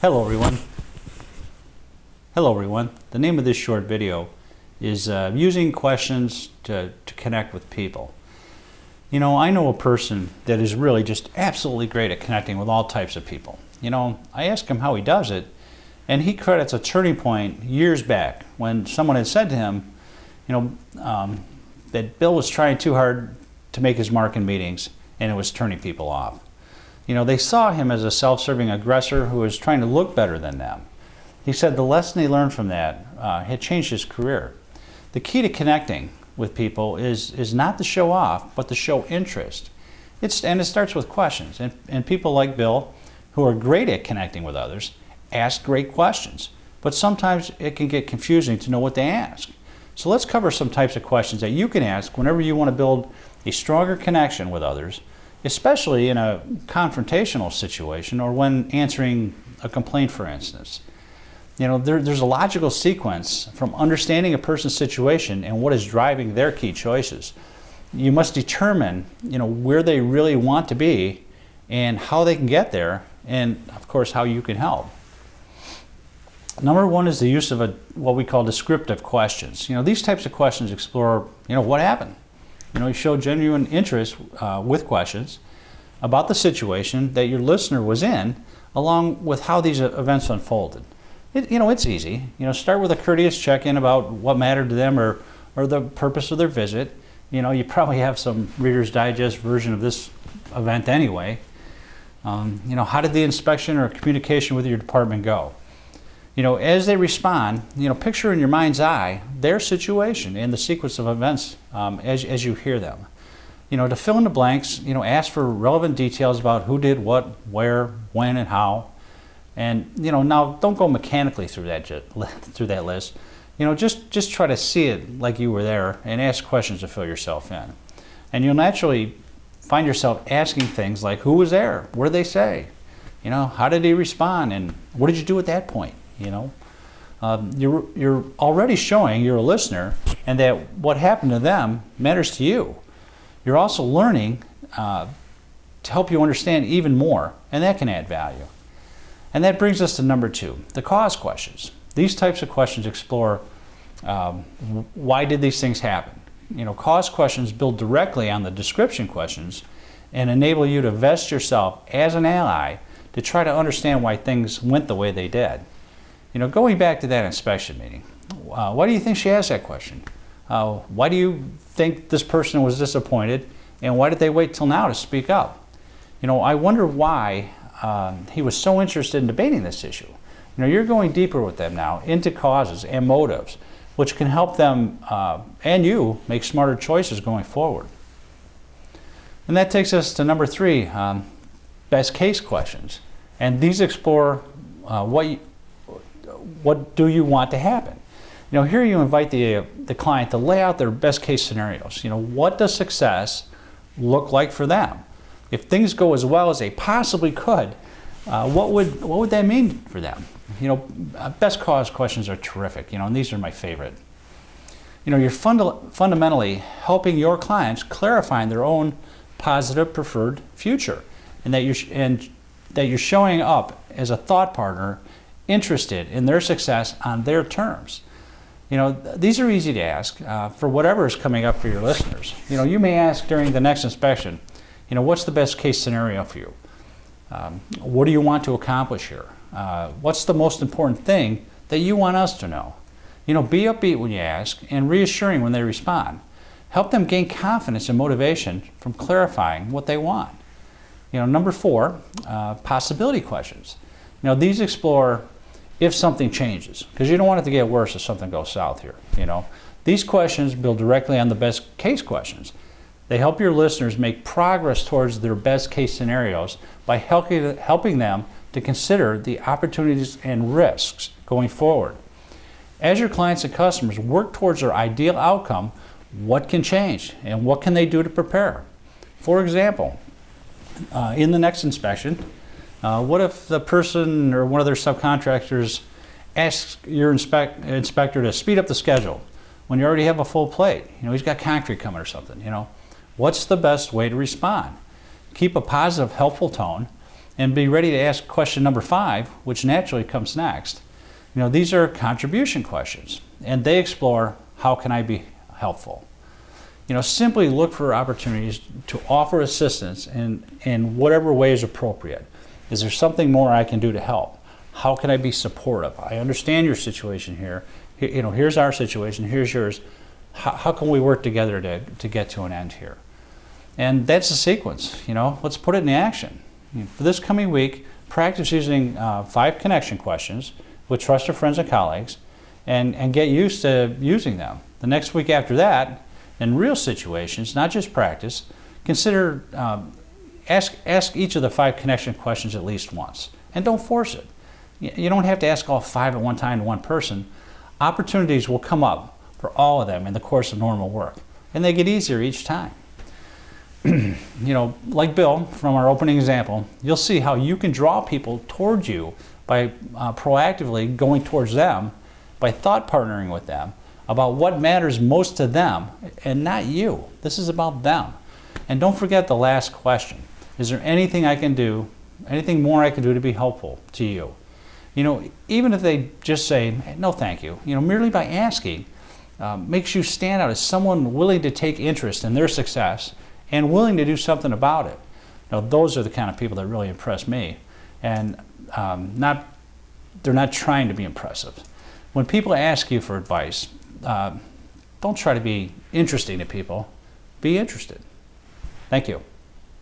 Hello everyone. The name of this short video is using questions to connect with people. You know, I know a person that is really just absolutely great at connecting with all types of people. You know, I asked him how he does it, and he credits a turning point years back when someone had said to him, that Bill was trying too hard to make his mark in meetings and it was turning people off. You know, they saw him as a self-serving aggressor who was trying to look better than them. He said the lesson he learned from that had changed his career. The key to connecting with people is not to show off, but to show interest. And it starts with questions. And people like Bill, who are great at connecting with others, ask great questions. But sometimes it can get confusing to know what they ask. So let's cover some types of questions that you can ask whenever you want to build a stronger connection with others, especially in a confrontational situation or when answering a complaint, for instance. You know, there's a logical sequence from understanding a person's situation and what is driving their key choices. You must determine, where they really want to be and how they can get there, and of course how you can help. Number one is the use of what we call descriptive questions. These types of questions explore, what happened. You show genuine interest with questions about the situation that your listener was in, along with how these events unfolded. It's easy. Start with a courteous check-in about what mattered to them or the purpose of their visit. You probably have some Reader's Digest version of this event anyway. How did the inspection or communication with your department go? As they respond, picture in your mind's eye their situation and the sequence of events as you hear them. To fill in the blanks, ask for relevant details about who did what, where, when, and how. And now don't go mechanically through that list. Just try to see it like you were there and ask questions to fill yourself in. And you'll naturally find yourself asking things like, who was there? What did they say? How did he respond? And what did you do at that point? You're already showing you're a listener and that what happened to them matters to you. You're also learning to help you understand even more, and that can add value. And that brings us to number two, the cause questions. These types of questions explore why did these things happen? Cause questions build directly on the description questions and enable you to vest yourself as an ally to try to understand why things went the way they did. Going back to that inspection meeting, why do you think she asked that question? Why do you think this person was disappointed, and why did they wait till now to speak up? I wonder why he was so interested in debating this issue. You're going deeper with them now into causes and motives, which can help them and you make smarter choices going forward. And that takes us to number three, best case questions. And these explore what do you want to happen? Here you invite the client to lay out their best case scenarios. What does success look like for them? If things go as well as they possibly could, what would that mean for them? Best cause questions are terrific, and these are my favorite. You're fundamentally helping your clients clarifying their own positive preferred future, and that you're showing up as a thought partner interested in their success on their terms. These are easy to ask for whatever is coming up for your listeners. You may ask during the next inspection, what's the best case scenario for you? What do you want to accomplish here? What's the most important thing that you want us to know? Be upbeat when you ask and reassuring when they respond. Help them gain confidence and motivation from clarifying what they want. Number four, possibility questions. These explore if something changes, because you don't want it to get worse if something goes south here. These questions build directly on the best case questions. They help your listeners make progress towards their best case scenarios by helping them to consider the opportunities and risks going forward. As your clients and customers work towards their ideal outcome, what can change and what can they do to prepare? For example, in the next inspection, what if the person or one of their subcontractors asks your inspector to speed up the schedule when you already have a full plate? He's got concrete coming or something. What's the best way to respond? Keep a positive, helpful tone and be ready to ask question number 5, which naturally comes next. These are contribution questions, and they explore, how can I be helpful? Simply look for opportunities to offer assistance in whatever way is appropriate. Is there something more I can do to help? How can I be supportive? I understand your situation here. Here's our situation, here's yours. How can we work together to get to an end here? And that's the sequence. Let's put it in action. For this coming week, practice using 5 connection questions with trusted friends and colleagues, and get used to using them. The next week after that, in real situations, not just practice, consider ask each of the 5 connection questions at least once, and don't force it. You don't have to ask all 5 at one time to one person. Opportunities will come up for all of them in the course of normal work, and they get easier each time. Like Bill from our opening example, you'll see how you can draw people towards you by proactively going towards them, by thought partnering with them about what matters most to them and not you. This is about them. And don't forget the last question. Is there anything I can do, anything more I can do to be helpful to you? Even if they just say, no thank you, merely by asking makes you stand out as someone willing to take interest in their success and willing to do something about it. Those are the kind of people that really impress me. And they're not trying to be impressive. When people ask you for advice, don't try to be interesting to people. Be interested. Thank you.